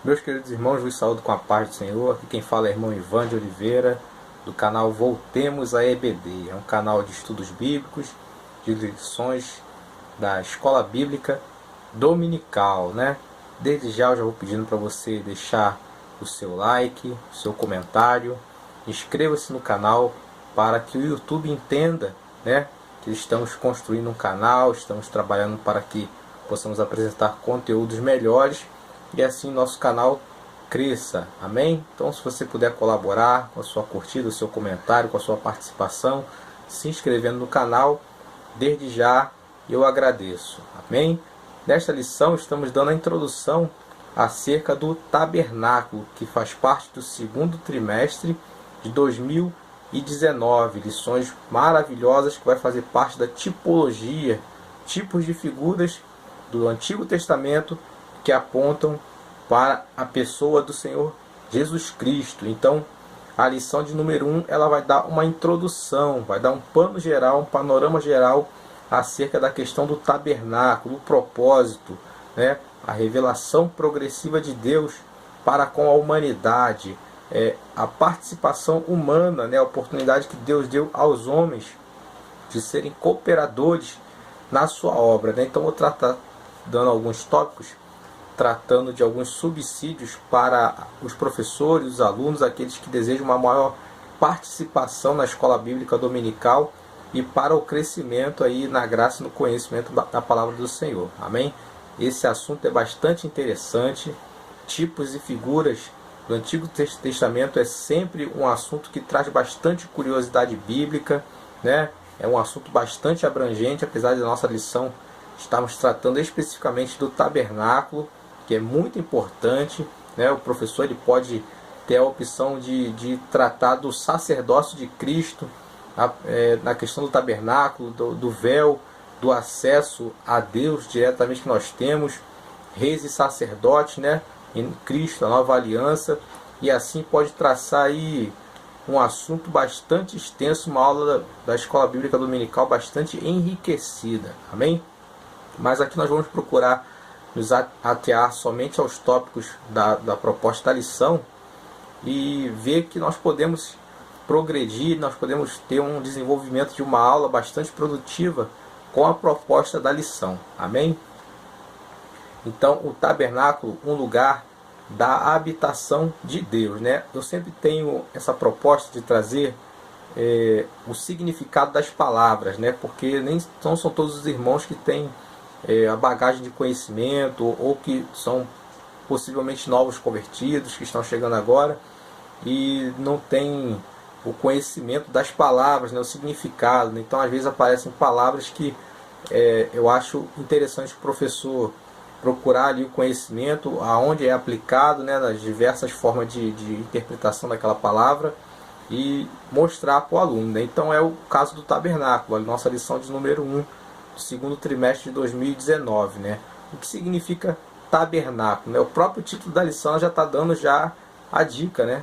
Meus queridos irmãos, vos saúdo com a paz do Senhor. Aqui quem fala é o irmão Ivan de Oliveira, do canal Voltemos a EBD. É um canal de estudos bíblicos, de lições da Escola Bíblica Dominical, né? Desde já eu já vou pedindo para você deixar o seu like, o seu comentário, inscreva-se no canal para que o YouTube entenda, né, que estamos construindo um canal, estamos trabalhando para que possamos apresentar conteúdos melhores e assim nosso canal cresça, amém? Então, se você puder colaborar com a sua curtida, o seu comentário, com a sua participação, se inscrevendo no canal, desde já eu agradeço, amém? Nesta lição estamos dando a introdução acerca do tabernáculo, que faz parte do segundo trimestre de 2019, lições maravilhosas que vai fazer parte da tipologia, tipos de figuras do Antigo Testamento que apontam para a pessoa do Senhor Jesus Cristo. Então, a lição de número 1, ela vai dar uma introdução, vai dar um pano geral, um panorama geral acerca da questão do tabernáculo, o propósito, né? A revelação progressiva de Deus para com a humanidade, a participação humana, né? A oportunidade que Deus deu aos homens de serem cooperadores na sua obra, né? Então, vou tratar dando alguns tópicos, tratando de alguns subsídios para os professores, os alunos, aqueles que desejam uma maior participação na escola bíblica dominical e para o crescimento aí na graça e no conhecimento da palavra do Senhor. Amém? Esse assunto é bastante interessante. Tipos e figuras do Antigo Testamento é sempre um assunto que traz bastante curiosidade bíblica, né? É um assunto bastante abrangente, apesar da nossa lição estamos tratando especificamente do tabernáculo, que é muito importante, né? O professor ele pode ter a opção de tratar do sacerdócio de Cristo, na questão do tabernáculo, do véu, do acesso a Deus diretamente que nós temos, reis e sacerdotes, né? Em Cristo, a nova aliança, e assim pode traçar aí um assunto bastante extenso, uma aula da Escola Bíblica Dominical bastante enriquecida, amém? Mas aqui nós vamos procurar nos atear somente aos tópicos da proposta da lição e ver que nós podemos progredir, nós podemos ter um desenvolvimento de uma aula bastante produtiva com a proposta da lição, amém? Então, o tabernáculo, um lugar da habitação de Deus, né? Eu sempre tenho essa proposta de trazer o significado das palavras, né? Porque não são todos os irmãos que têm a bagagem de conhecimento ou que são possivelmente novos convertidos, que estão chegando agora e não têm o conhecimento das palavras, né? O significado, né? Então, às vezes aparecem palavras que eu acho interessante o professor procurar ali o conhecimento, aonde é aplicado, né, nas diversas formas de interpretação daquela palavra e mostrar para o aluno, né? Então é o caso do tabernáculo, a nossa lição de número 1 do segundo trimestre de 2019, né? O que significa tabernáculo, né? O próprio título da lição já está dando já a dica, né?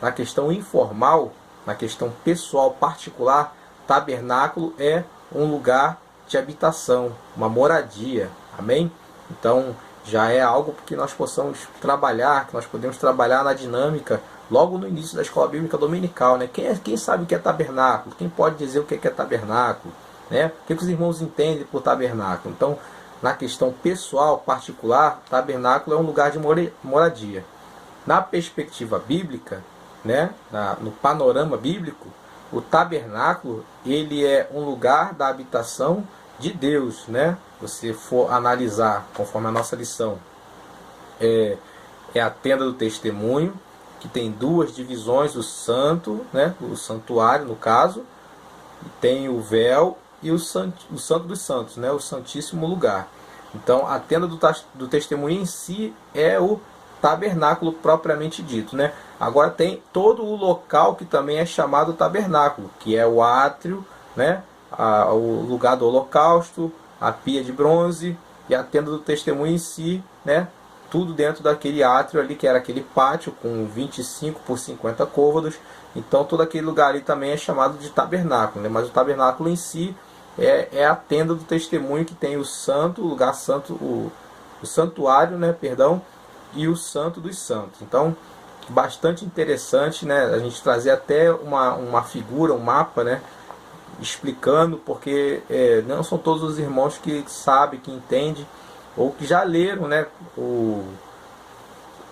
Na questão informal, na questão pessoal particular, tabernáculo é um lugar de habitação, uma moradia, amém? Então já é algo que nós possamos trabalhar, que nós podemos trabalhar na dinâmica logo no início da escola bíblica dominical, né? Quem sabe o que é tabernáculo? Quem pode dizer o que é tabernáculo? Né? O que os irmãos entendem por tabernáculo? Então, na questão pessoal, particular, tabernáculo é um lugar de moradia. Na perspectiva bíblica, né? No panorama bíblico, o tabernáculo ele é um lugar da habitação de Deus, né? Você for analisar, conforme a nossa lição, é a tenda do testemunho, que tem duas divisões, o santo, né? O santuário no caso, tem o véu e o santo dos santos, né? O santíssimo lugar. Então a tenda do testemunho em si é o tabernáculo propriamente dito, né? Agora tem todo o local que também é chamado tabernáculo, que é o átrio, né? O lugar do holocausto, a pia de bronze e a tenda do testemunho em si, né? Tudo dentro daquele átrio ali, que era aquele pátio com 25 por 50 côvados. Então todo aquele lugar ali também é chamado de tabernáculo, né? Mas o tabernáculo em si é a tenda do testemunho, que tem o santo, o lugar santo, o santuário, né? Perdão, e o Santo dos Santos. Então, bastante interessante, né? A gente trazer até uma figura, um mapa, né? Explicando, porque não são todos os irmãos que sabem, que entendem, ou que já leram, né?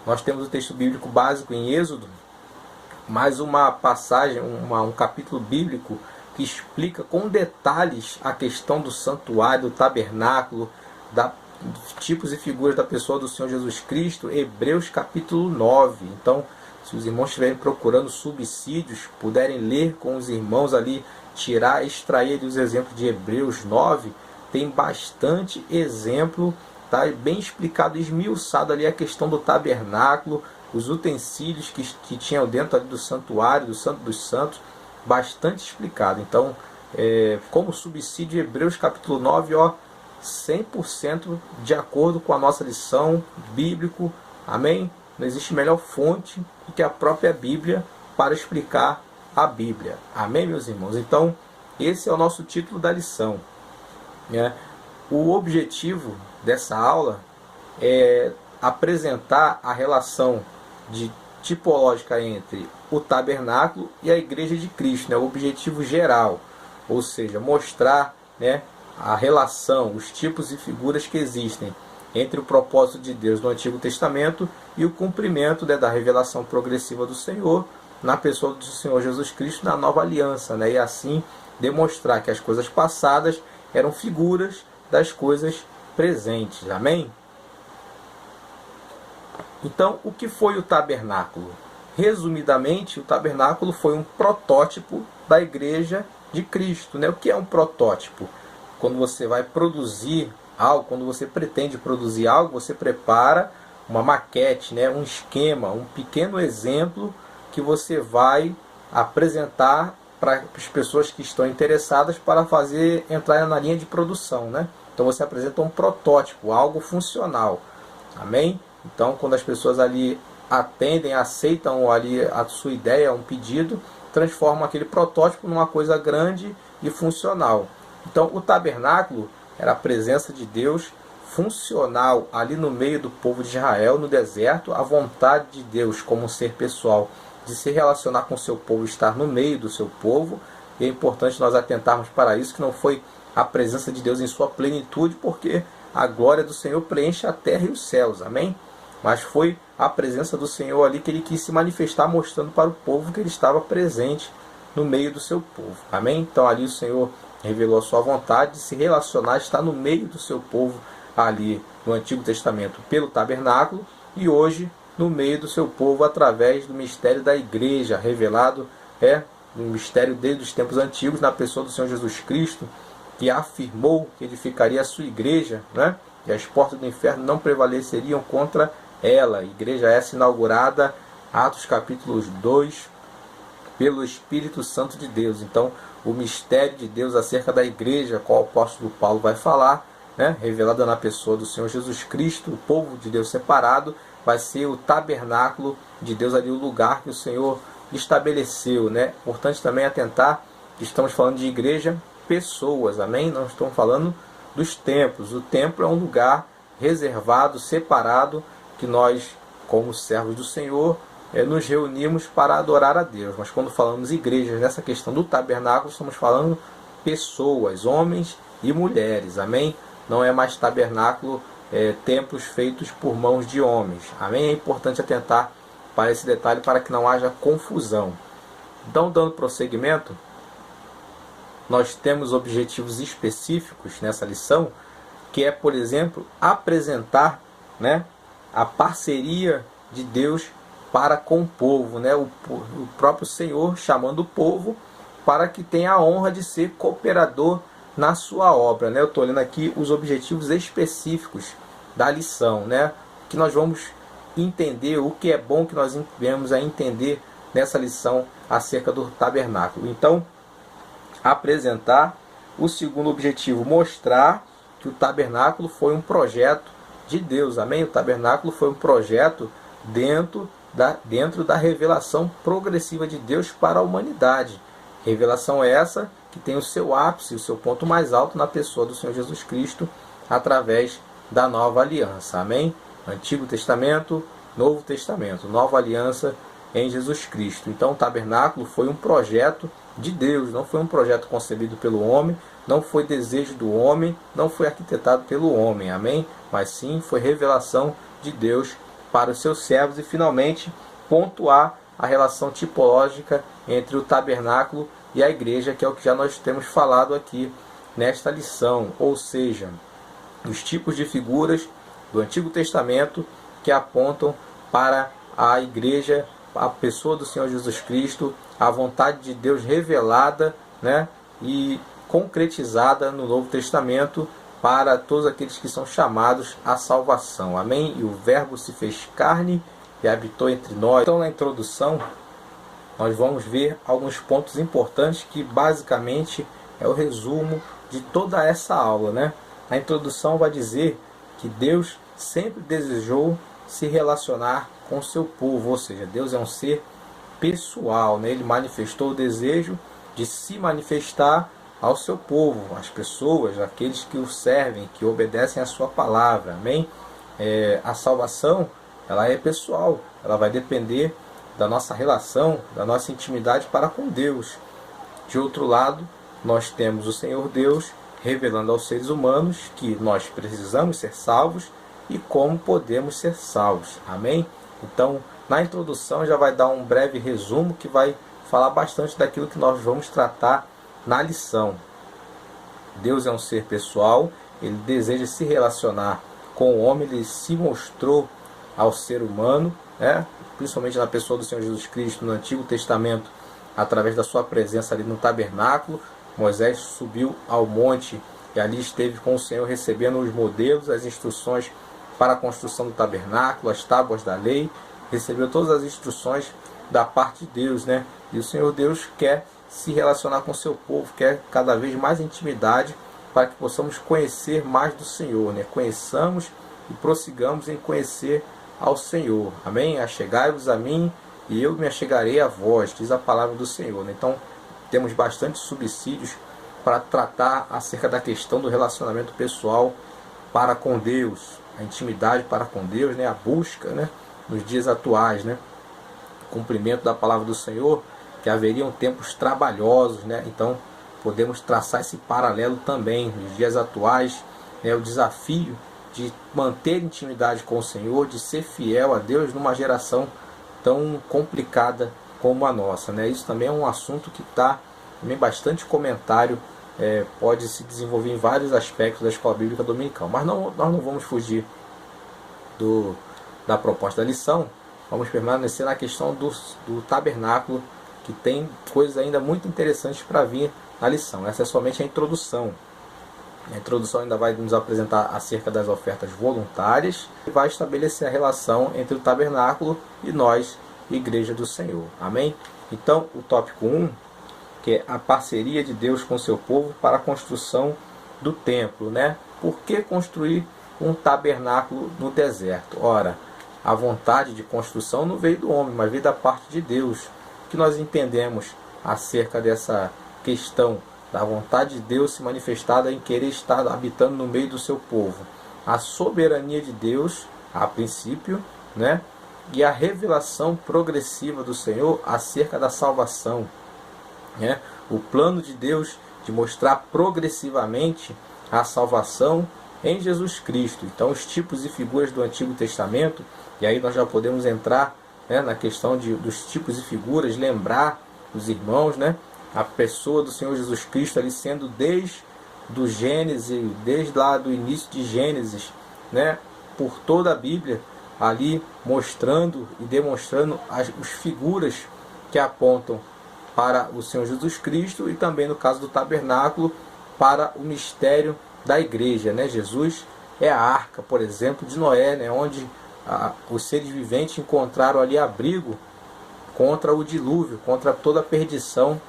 Nós temos o texto bíblico básico em Êxodo, mais uma passagem, um capítulo bíblico que explica com detalhes a questão do santuário, do tabernáculo, dos tipos e figuras da pessoa do Senhor Jesus Cristo, Hebreus capítulo 9. Então, se os irmãos estiverem procurando subsídios, puderem ler com os irmãos ali, extrair os exemplos de Hebreus 9, tem bastante exemplo, tá? Bem explicado, esmiuçado ali a questão do tabernáculo, os utensílios que tinham dentro ali do santuário, do Santo dos Santos, bastante explicado. Então, como subsídio, Hebreus capítulo 9, 100% de acordo com a nossa lição bíblico, amém? Não existe melhor fonte do que a própria Bíblia para explicar a Bíblia, amém, meus irmãos? Então, esse é o nosso título da lição, né? O objetivo dessa aula é apresentar a relação tipológica entre o tabernáculo e a Igreja de Cristo, né? O objetivo geral, ou seja, mostrar, né, a relação, os tipos e figuras que existem entre o propósito de Deus no Antigo Testamento e o cumprimento, né, da revelação progressiva do Senhor na pessoa do Senhor Jesus Cristo na nova aliança, né? E assim demonstrar que as coisas passadas eram figuras das coisas presentes, amém? Então, o que foi o tabernáculo? Resumidamente, o tabernáculo foi um protótipo da Igreja de Cristo, né? O que é um protótipo? Quando você vai produzir algo, quando você pretende produzir algo, você prepara uma maquete, né? Um esquema, um pequeno exemplo que você vai apresentar para as pessoas que estão interessadas para fazer entrar na linha de produção, né? Então você apresenta um protótipo, algo funcional, amém? Então, quando as pessoas ali atendem, aceitam ali a sua ideia, um pedido, transformam aquele protótipo numa coisa grande e funcional. Então, o tabernáculo era a presença de Deus funcional ali no meio do povo de Israel, no deserto, a vontade de Deus como um ser pessoal, de se relacionar com o seu povo, estar no meio do seu povo. E é importante nós atentarmos para isso, que não foi a presença de Deus em sua plenitude, porque a glória do Senhor preenche a terra e os céus, amém? Mas foi a presença do Senhor ali que ele quis se manifestar, mostrando para o povo que ele estava presente no meio do seu povo, amém? Então ali o Senhor revelou a sua vontade de se relacionar, estar no meio do seu povo ali no Antigo Testamento pelo tabernáculo, e hoje no meio do seu povo através do mistério da igreja, revelado no mistério desde os tempos antigos na pessoa do Senhor Jesus Cristo, que afirmou que edificaria a sua igreja, né? E as portas do inferno não prevaleceriam contra ela. A igreja essa inaugurada, Atos capítulo 2, pelo Espírito Santo de Deus. Então, o mistério de Deus acerca da igreja, qual o apóstolo Paulo vai falar, né, revelada na pessoa do Senhor Jesus Cristo, o povo de Deus separado, vai ser o tabernáculo de Deus ali, o lugar que o Senhor estabeleceu, né? Importante também atentar que estamos falando de igreja, pessoas, amém? Não estamos falando dos templos. O templo é um lugar reservado, separado, que nós, como servos do Senhor, nos reunimos para adorar a Deus. Mas quando falamos igrejas, nessa questão do tabernáculo, estamos falando pessoas, homens e mulheres, amém? Não é mais tabernáculo, templos feitos por mãos de homens, amém? É importante atentar para esse detalhe para que não haja confusão. Então, dando prosseguimento, nós temos objetivos específicos nessa lição, que é, por exemplo, apresentar, né, a parceria de Deus para com o povo, né? O próprio Senhor chamando o povo para que tenha a honra de ser cooperador na sua obra, né? Eu estou lendo aqui os objetivos específicos da lição, né? Que nós vamos entender, o que é bom que nós viemos a entender nessa lição acerca do tabernáculo. Então, apresentar. O segundo objetivo, mostrar que o tabernáculo foi um projeto de Deus, amém? O tabernáculo foi um projeto dentro da revelação progressiva de Deus para a humanidade. Revelação essa que tem o seu ápice, o seu ponto mais alto na pessoa do Senhor Jesus Cristo, através da nova aliança, amém? Antigo Testamento, Novo Testamento, nova aliança em Jesus Cristo. Então o tabernáculo foi um projeto de Deus, não foi um projeto concebido pelo homem, não foi desejo do homem, não foi arquitetado pelo homem, amém? Mas sim foi revelação de Deus para os seus servos. E finalmente pontuar a relação tipológica entre o tabernáculo e a igreja, que é o que já nós temos falado aqui nesta lição, ou seja, os tipos de figuras do Antigo Testamento que apontam para a igreja, a pessoa do Senhor Jesus Cristo, a vontade de Deus revelada, né, e concretizada no Novo Testamento para todos aqueles que são chamados à salvação. Amém? E o Verbo se fez carne e habitou entre nós. Então, na introdução, nós vamos ver alguns pontos importantes que basicamente é o resumo de toda essa aula, né? A introdução vai dizer que Deus sempre desejou se relacionar com o seu povo, ou seja, Deus é um ser pessoal, né? Ele manifestou o desejo de se manifestar ao seu povo, às pessoas, aqueles que o servem, que obedecem à sua palavra, amém? A salvação, ela é pessoal, ela vai depender da nossa relação, da nossa intimidade para com Deus. De outro lado, nós temos o Senhor Deus revelando aos seres humanos que nós precisamos ser salvos e como podemos ser salvos. Amém? Então, na introdução já vai dar um breve resumo que vai falar bastante daquilo que nós vamos tratar na lição. Deus é um ser pessoal, ele deseja se relacionar com o homem, ele se mostrou ao ser humano, né? Principalmente na pessoa do Senhor Jesus Cristo no Antigo Testamento, através da sua presença ali no tabernáculo. Moisés subiu ao monte e ali esteve com o Senhor recebendo os modelos, as instruções para a construção do tabernáculo, as tábuas da lei, recebeu todas as instruções da parte de Deus, né? E o Senhor Deus quer se relacionar com o seu povo, quer cada vez mais intimidade para que possamos conhecer mais do Senhor, né? Conheçamos e prossigamos em conhecer ao Senhor. Amém? Achegai-vos a mim e eu me achegarei a vós, diz a palavra do Senhor, né? Então, temos bastante subsídios para tratar acerca da questão do relacionamento pessoal para com Deus, a intimidade para com Deus, né? A busca, né? Nos dias atuais, né? O cumprimento da palavra do Senhor, que haveriam tempos trabalhosos, né? Então, podemos traçar esse paralelo também nos dias atuais, né? O desafio de manter intimidade com o Senhor, de ser fiel a Deus numa geração tão complicada como a nossa, né? Isso também é um assunto que está também bastante comentário, pode se desenvolver em vários aspectos da escola bíblica dominical, mas nós não vamos fugir da proposta da lição. Vamos permanecer na questão do tabernáculo, que tem coisas ainda muito interessantes para vir na lição. Essa é somente a introdução. A introdução ainda vai nos apresentar acerca das ofertas voluntárias e vai estabelecer a relação entre o tabernáculo e nós, Igreja do Senhor. Amém? Então, o tópico 1, que é a parceria de Deus com o seu povo para a construção do templo, né? Por que construir um tabernáculo no deserto? Ora, a vontade de construção não veio do homem, mas veio da parte de Deus. O que nós entendemos acerca dessa questão da vontade de Deus se manifestada em querer estar habitando no meio do seu povo? A soberania de Deus, a princípio, né? E a revelação progressiva do Senhor acerca da salvação, né? O plano de Deus de mostrar progressivamente a salvação em Jesus Cristo. Então, os tipos e figuras do Antigo Testamento, e aí nós já podemos entrar, né, na questão dos tipos e figuras, lembrar os irmãos, né, a pessoa do Senhor Jesus Cristo ali sendo desde do Gênesis, desde lá do início de Gênesis, né, por toda a Bíblia, ali mostrando e demonstrando as figuras que apontam para o Senhor Jesus Cristo, e também no caso do tabernáculo para o mistério da igreja, né? Jesus é a arca, por exemplo, de Noé, né? Onde os seres viventes encontraram ali abrigo contra o dilúvio, contra toda a perdição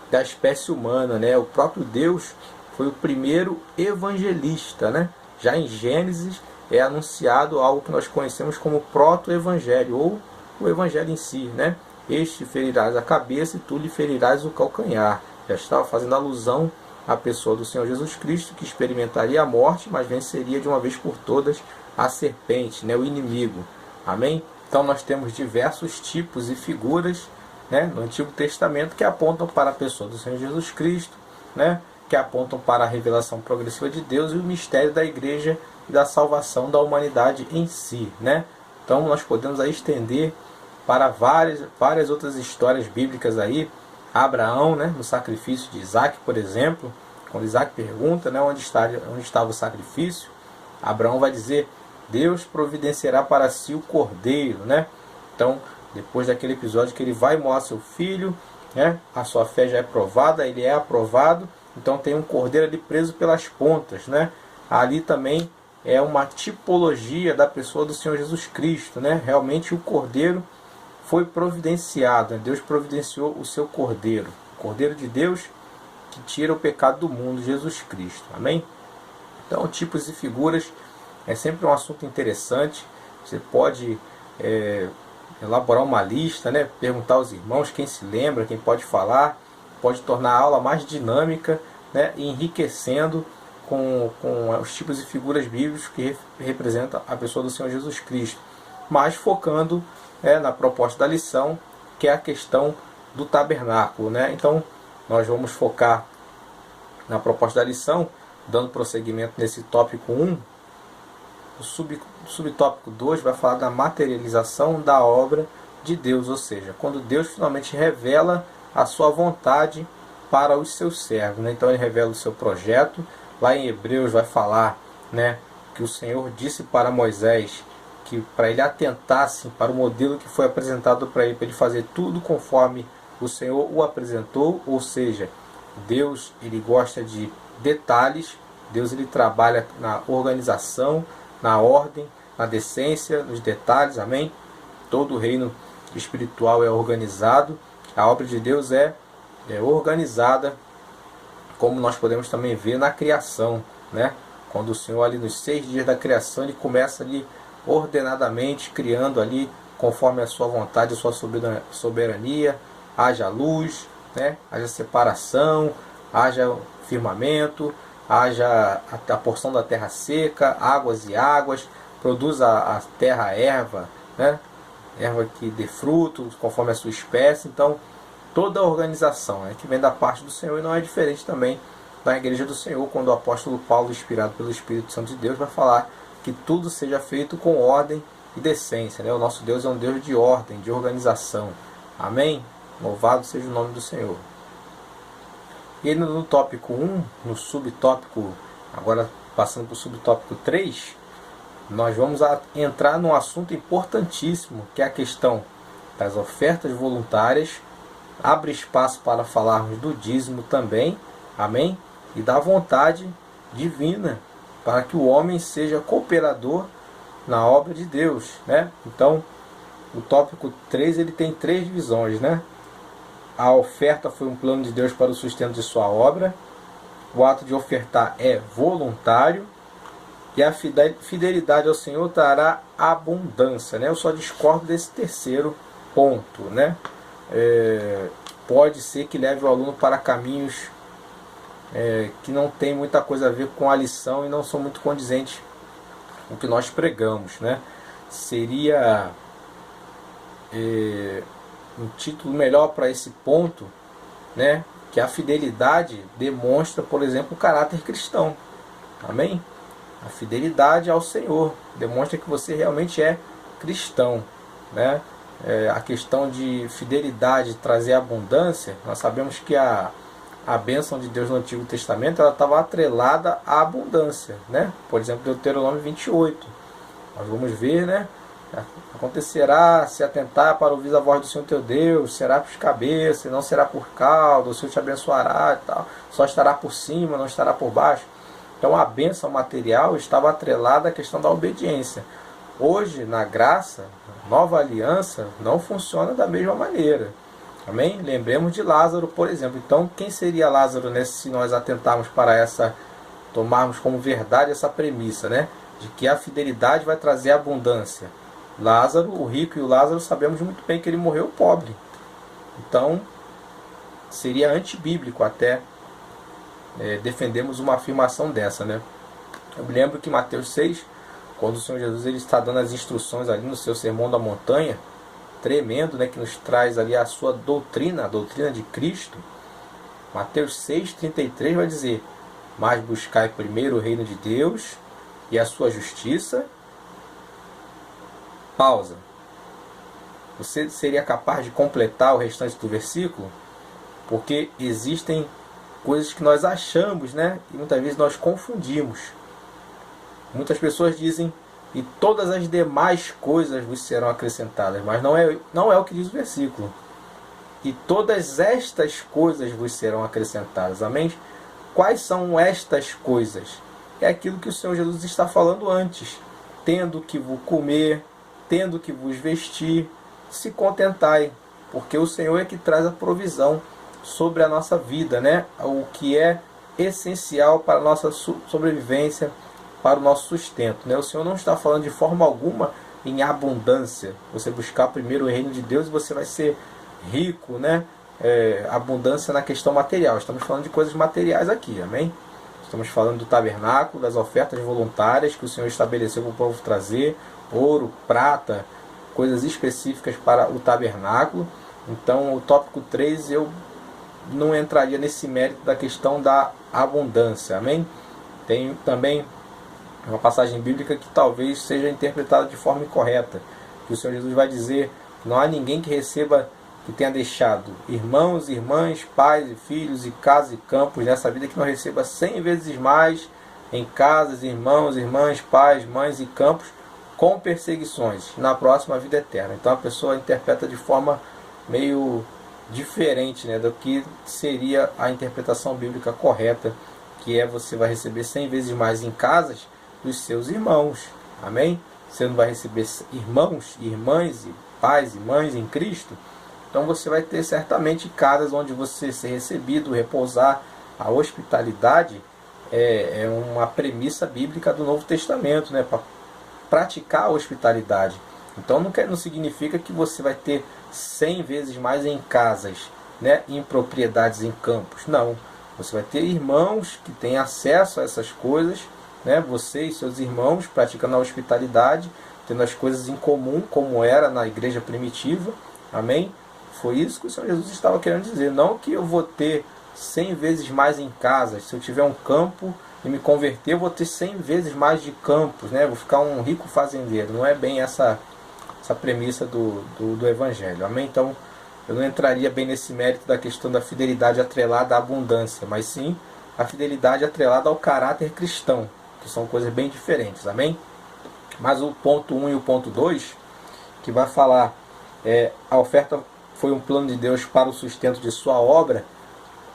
da espécie humana, né? O próprio Deus foi o primeiro evangelista, né? Já em Gênesis é anunciado algo que nós conhecemos como proto-evangelho, ou o evangelho em si, né? Este ferirás a cabeça e tu lhe ferirás o calcanhar. Já estava fazendo alusão à pessoa do Senhor Jesus Cristo, que experimentaria a morte, mas venceria de uma vez por todas a serpente, né, o inimigo. Amém? Então nós temos diversos tipos e figuras, né, no Antigo Testamento que apontam para a pessoa do Senhor Jesus Cristo, né, que apontam para a revelação progressiva de Deus e o mistério da igreja e da salvação da humanidade em si, né? Então nós podemos aí estender para várias outras histórias bíblicas aí. Abraão, né, no sacrifício de Isaac, por exemplo, quando Isaac pergunta, né, onde estava o sacrifício, Abraão vai dizer: Deus providenciará para si o cordeiro, né? Então, depois daquele episódio que ele vai e mostra seu filho, né, a sua fé já é provada, ele é aprovado, então tem um cordeiro ali preso pelas pontas, né? Ali também é uma tipologia da pessoa do Senhor Jesus Cristo, né? Realmente o cordeiro foi providenciado, né? Deus providenciou o seu cordeiro, o cordeiro de Deus que tira o pecado do mundo, Jesus Cristo. Amém? Então, tipos e figuras é sempre um assunto interessante. Você pode elaborar uma lista, né? Perguntar aos irmãos quem se lembra, quem pode falar, pode tornar a aula mais dinâmica, né? E enriquecendo com os tipos e figuras bíblicos que representam a pessoa do Senhor Jesus Cristo, mas focando na proposta da lição, que é a questão do tabernáculo, né? Então nós vamos focar na proposta da lição, dando prosseguimento nesse tópico 1. O subtópico 2 vai falar da materialização da obra de Deus, ou seja, quando Deus finalmente revela a sua vontade para os seus servos, né? Então ele revela o seu projeto. Lá em Hebreus vai falar, né, que o Senhor disse para Moisés que para ele atentasse para o modelo que foi apresentado para ele fazer tudo conforme o Senhor o apresentou, ou seja, Deus ele gosta de detalhes, Deus ele trabalha na organização, na ordem, na decência, nos detalhes, amém? Todo o reino espiritual é organizado, a obra de Deus é organizada, como nós podemos também ver na criação, né? Quando o Senhor ali nos 6 dias da criação, ele começa ali ordenadamente, criando ali conforme a sua vontade, a sua soberania, haja luz, né? Haja separação, haja firmamento, haja a porção da terra seca, águas e águas, produz a terra erva, né? Erva que dê frutos conforme a sua espécie. Então toda a organização que vem da parte do Senhor, e não é diferente também da igreja do Senhor, quando o apóstolo Paulo, inspirado pelo Espírito Santo de Deus, vai falar que tudo seja feito com ordem e decência, né? O nosso Deus é um Deus de ordem, de organização. Amém? Louvado seja o nome do Senhor. E no tópico 1, no subtópico, agora passando para o subtópico 3, nós vamos entrar num assunto importantíssimo, que é a questão das ofertas voluntárias. Abre espaço para falarmos do dízimo também, amém? E da vontade divina, para que o homem seja cooperador na obra de Deus, né? Então, o tópico 3 ele tem 3 divisões, né? A oferta foi um plano de Deus para o sustento de sua obra. O ato de ofertar é voluntário. E a fidelidade ao Senhor trará abundância, né? Eu só discordo desse terceiro ponto, né? Pode ser que leve o aluno para caminhos que não tem muita coisa a ver com a lição e não são muito condizentes com o que nós pregamos, né? Seria um título melhor para esse ponto, né? Que a fidelidade demonstra, por exemplo, o caráter cristão. Amém? A fidelidade ao Senhor demonstra que você realmente é cristão, né? A questão de fidelidade trazer abundância, nós sabemos que a bênção de Deus no Antigo Testamento ela estava atrelada à abundância, né? Por exemplo, Deuteronômio 28. Nós vamos ver, né? Acontecerá se atentar para ouvir a voz do Senhor teu Deus, será por cabeça, não será por cauda, o Senhor te abençoará e tal, só estará por cima, não estará por baixo. Então a bênção material estava atrelada à questão da obediência. Hoje, na graça, nova aliança, não funciona da mesma maneira. Amém? Lembremos de Lázaro, por exemplo. Então, quem seria Lázaro, né, se nós atentarmos para tomarmos como verdade essa premissa, né, de que a fidelidade vai trazer abundância? Lázaro, o rico e o Lázaro, sabemos muito bem que ele morreu pobre. Então, seria antibíblico até defendemos uma afirmação dessa, né? Eu me lembro que Mateus 6, quando o Senhor Jesus ele está dando as instruções ali no seu Sermão da Montanha, tremendo, né, que nos traz ali a sua doutrina, a doutrina de Cristo. Mateus 6,33 vai dizer: mas buscai primeiro o reino de Deus e a sua justiça. Pausa. Você seria capaz de completar o restante do versículo? Porque existem coisas que nós achamos, né? E muitas vezes nós confundimos. Muitas pessoas dizem: e todas as demais coisas vos serão acrescentadas. Mas não é o que diz o versículo. E todas estas coisas vos serão acrescentadas. Amém? Quais são estas coisas? É aquilo que o Senhor Jesus está falando antes. Tendo que vos comer, tendo que vos vestir, se contentai. Porque o Senhor é que traz a provisão sobre a nossa vida, né? O que é essencial para a nossa sobrevivência, para o nosso sustento, né? O Senhor não está falando de forma alguma em abundância. Você buscar primeiro o reino de Deus e você vai ser rico, né? Abundância na questão material. Estamos falando de coisas materiais aqui, amém? Estamos falando do tabernáculo, das ofertas voluntárias que o Senhor estabeleceu para o povo trazer, ouro, prata, coisas específicas para o tabernáculo. Então, o tópico 3 eu não entraria nesse mérito da questão da abundância, amém? Tem também uma passagem bíblica que talvez seja interpretada de forma incorreta, que o Senhor Jesus vai dizer: não há ninguém que receba, que tenha deixado irmãos, irmãs, pais e filhos, e casas e campos nessa vida, que não receba 100 vezes mais em casas, irmãos, irmãs, pais, mães e campos, com perseguições, na próxima vida eterna. Então a pessoa interpreta de forma meio diferente, né, do que seria a interpretação bíblica correta, que é: você vai receber 100 vezes mais em casas dos seus irmãos. Amém? Você não vai receber irmãos, irmãs, e pais e mães em Cristo. Então você vai ter certamente casas onde você ser recebido, repousar. A hospitalidade é uma premissa bíblica do Novo Testamento, né, para praticar a hospitalidade. Então não significa que você vai ter 100 vezes mais em casas, né, em propriedades, em campos. Não. Você vai ter irmãos que têm acesso a essas coisas, né, você e seus irmãos praticando a hospitalidade, tendo as coisas em comum, como era na igreja primitiva. Amém? Foi isso que o Senhor Jesus estava querendo dizer. Não que eu vou ter 100 vezes mais em casas. Se eu tiver um campo e me converter, eu vou ter 100 vezes mais de campos, né? Vou ficar um rico fazendeiro. Não é bem essa premissa do Evangelho. Amém? Então, eu não entraria bem nesse mérito da questão da fidelidade atrelada à abundância, mas sim a fidelidade atrelada ao caráter cristão, que são coisas bem diferentes. Amém? Mas o ponto 1 e o ponto 2, que vai falar a oferta foi um plano de Deus para o sustento de sua obra.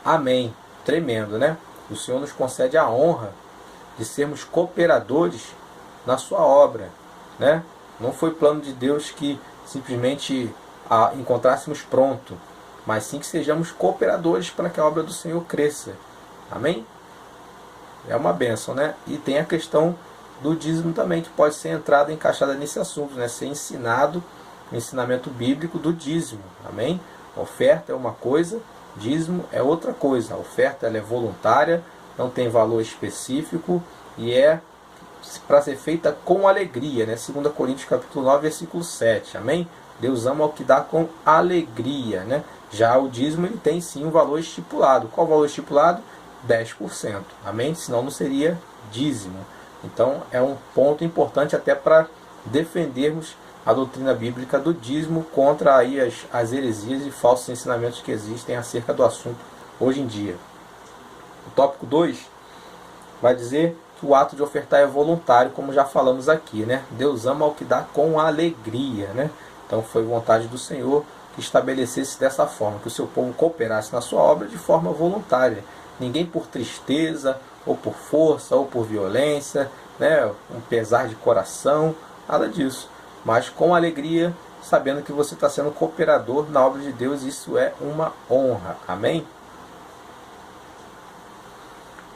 Amém. Tremendo, né? O Senhor nos concede a honra de sermos cooperadores na sua obra, né? Não foi plano de Deus que simplesmente a encontrássemos pronto, mas sim que sejamos cooperadores para que a obra do Senhor cresça. Amém? É uma bênção, né? E tem a questão do dízimo também, que pode ser entrada encaixada nesse assunto, né? Ser ensinado o ensinamento bíblico do dízimo. Amém? Oferta é uma coisa, dízimo é outra coisa. A oferta ela é voluntária, não tem valor específico e é para ser feita com alegria, né? 2 Coríntios capítulo 9, versículo 7. Amém? Deus ama o que dá com alegria, né? Já o dízimo ele tem sim um valor estipulado. Qual o valor estipulado? 10%. Amém? Senão não seria dízimo. Então é um ponto importante até para defendermos a doutrina bíblica do dízimo contra aí as heresias e falsos ensinamentos que existem acerca do assunto hoje em dia. O tópico 2 vai dizer que o ato de ofertar é voluntário, como já falamos aqui, né? Deus ama o que dá com alegria, né? Então foi vontade do Senhor que estabelecesse dessa forma, que o seu povo cooperasse na sua obra de forma voluntária. Ninguém por tristeza, ou por força, ou por violência, né? Um pesar de coração, nada disso. Mas com alegria, sabendo que você está sendo cooperador na obra de Deus, isso é uma honra. Amém?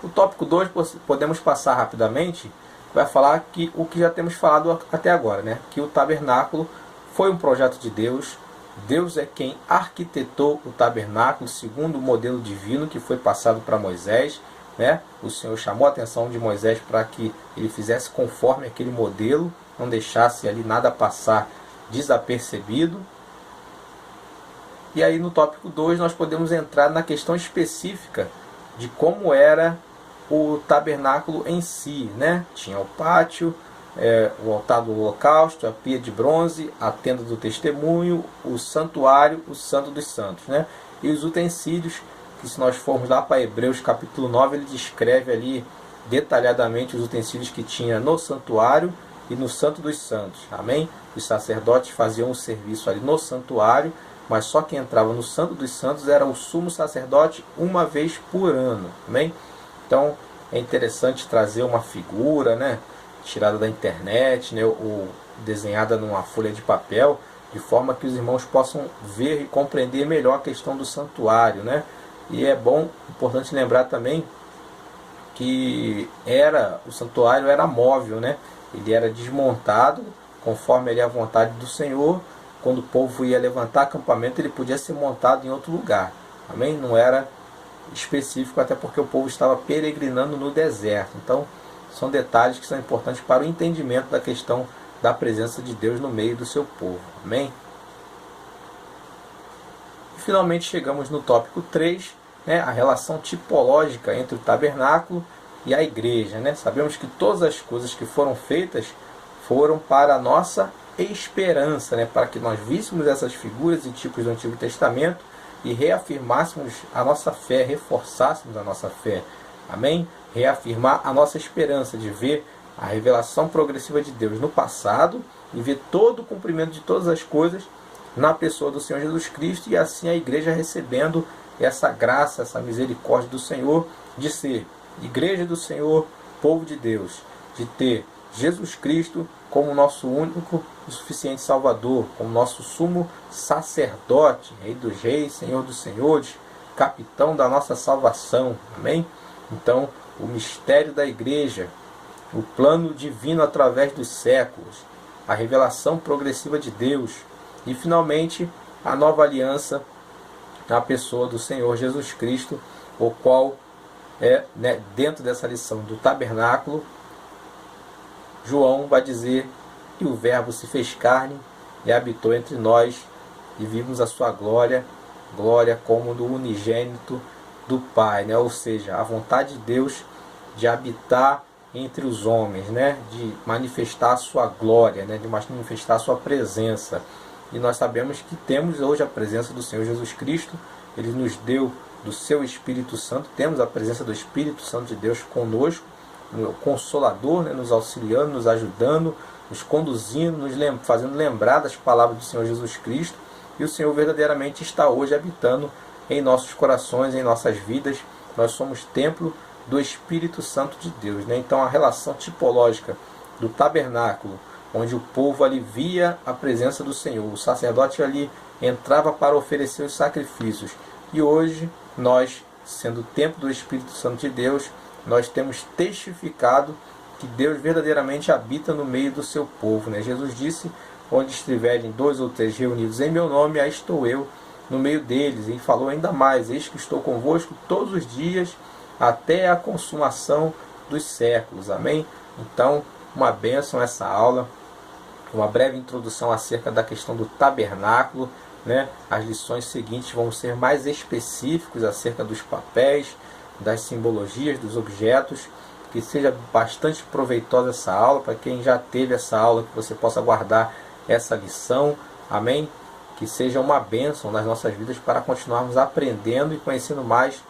O tópico 2 podemos passar rapidamente, vai falar que o que já temos falado até agora, né? Que o tabernáculo foi um projeto de Deus. Deus é quem arquitetou o tabernáculo segundo o modelo divino que foi passado para Moisés. né? O Senhor chamou a atenção de Moisés para que ele fizesse conforme aquele modelo, não deixasse ali nada passar desapercebido. E aí no tópico 2 nós podemos entrar na questão específica de como era o tabernáculo em si, né? Tinha o pátio, o altar do holocausto, a pia de bronze, a tenda do testemunho, o santuário, o santo dos santos, né? E os utensílios, que se nós formos lá para Hebreus capítulo 9, ele descreve ali detalhadamente os utensílios que tinha no santuário e no santo dos santos, amém? Os sacerdotes faziam um serviço ali no santuário, mas só quem entrava no santo dos santos era o sumo sacerdote uma vez por ano, amém? Então é interessante trazer uma figura, né, tirada da internet, né, ou desenhada numa folha de papel, de forma que os irmãos possam ver e compreender melhor a questão do santuário, né? E é importante lembrar também que o santuário era móvel, né? Ele era desmontado conforme ali a vontade do Senhor. Quando o povo ia levantar acampamento, ele podia ser montado em outro lugar, amém? Não era específico, até porque o povo estava peregrinando no deserto. Então são detalhes que são importantes para o entendimento da questão da presença de Deus no meio do seu povo, amém? E finalmente chegamos no tópico 3, né, a relação tipológica entre o tabernáculo e a igreja, né? Sabemos que todas as coisas que foram feitas foram para a nossa esperança, né, para que nós víssemos essas figuras e tipos do Antigo Testamento e reafirmássemos a nossa fé, reforçássemos a nossa fé, amém? Reafirmar a nossa esperança de ver a revelação progressiva de Deus no passado e ver todo o cumprimento de todas as coisas na pessoa do Senhor Jesus Cristo, e assim a igreja recebendo essa graça, essa misericórdia do Senhor de ser igreja do Senhor, povo de Deus, de ter Jesus Cristo como nosso único e suficiente Salvador, como nosso sumo sacerdote, Rei dos Reis, Senhor dos Senhores, capitão da nossa salvação, amém? Então, o mistério da igreja, o plano divino através dos séculos, a revelação progressiva de Deus e, finalmente, a nova aliança na pessoa do Senhor Jesus Cristo, o qual dentro dessa lição do tabernáculo, João vai dizer que o Verbo se fez carne e habitou entre nós e vimos a sua glória, glória como do unigênito do Pai, né? Ou seja, a vontade de Deus de habitar entre os homens, né? De manifestar a sua glória, né? De manifestar a sua presença. E nós sabemos que temos hoje a presença do Senhor Jesus Cristo. Ele nos deu do seu Espírito Santo, temos a presença do Espírito Santo de Deus conosco, o Consolador, né? Nos auxiliando, nos ajudando, nos conduzindo, fazendo lembrar das palavras do Senhor Jesus Cristo. E o Senhor verdadeiramente está hoje habitando em nossos corações, em nossas vidas. Nós somos templo do Espírito Santo de Deus, né? Então a relação tipológica do tabernáculo, onde o povo ali via a presença do Senhor, o sacerdote ali entrava para oferecer os sacrifícios, e hoje nós, sendo o templo do Espírito Santo de Deus, nós temos testificado que Deus verdadeiramente habita no meio do seu povo, né? Jesus disse: onde estiverem 2 ou 3 reunidos em meu nome, aí estou eu no meio deles. E falou ainda mais: eis que estou convosco todos os dias até a consumação dos séculos. Amém? Então, uma bênção essa aula, uma breve introdução acerca da questão do tabernáculo, né? As lições seguintes vão ser mais específicos acerca dos papéis, das simbologias, dos objetos. Que seja bastante proveitosa essa aula, para quem já teve essa aula, que você possa guardar essa lição, amém? Que seja uma bênção nas nossas vidas para continuarmos aprendendo e conhecendo mais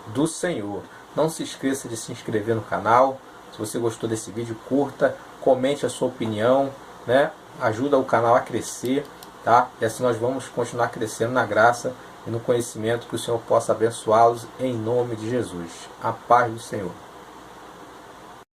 do Senhor. Não se esqueça de se inscrever no canal. Se você gostou desse vídeo, curta, comente a sua opinião, né? Ajuda o canal a crescer, tá? E assim nós vamos continuar crescendo na graça e no conhecimento, que o Senhor possa abençoá-los em nome de Jesus. A paz do Senhor.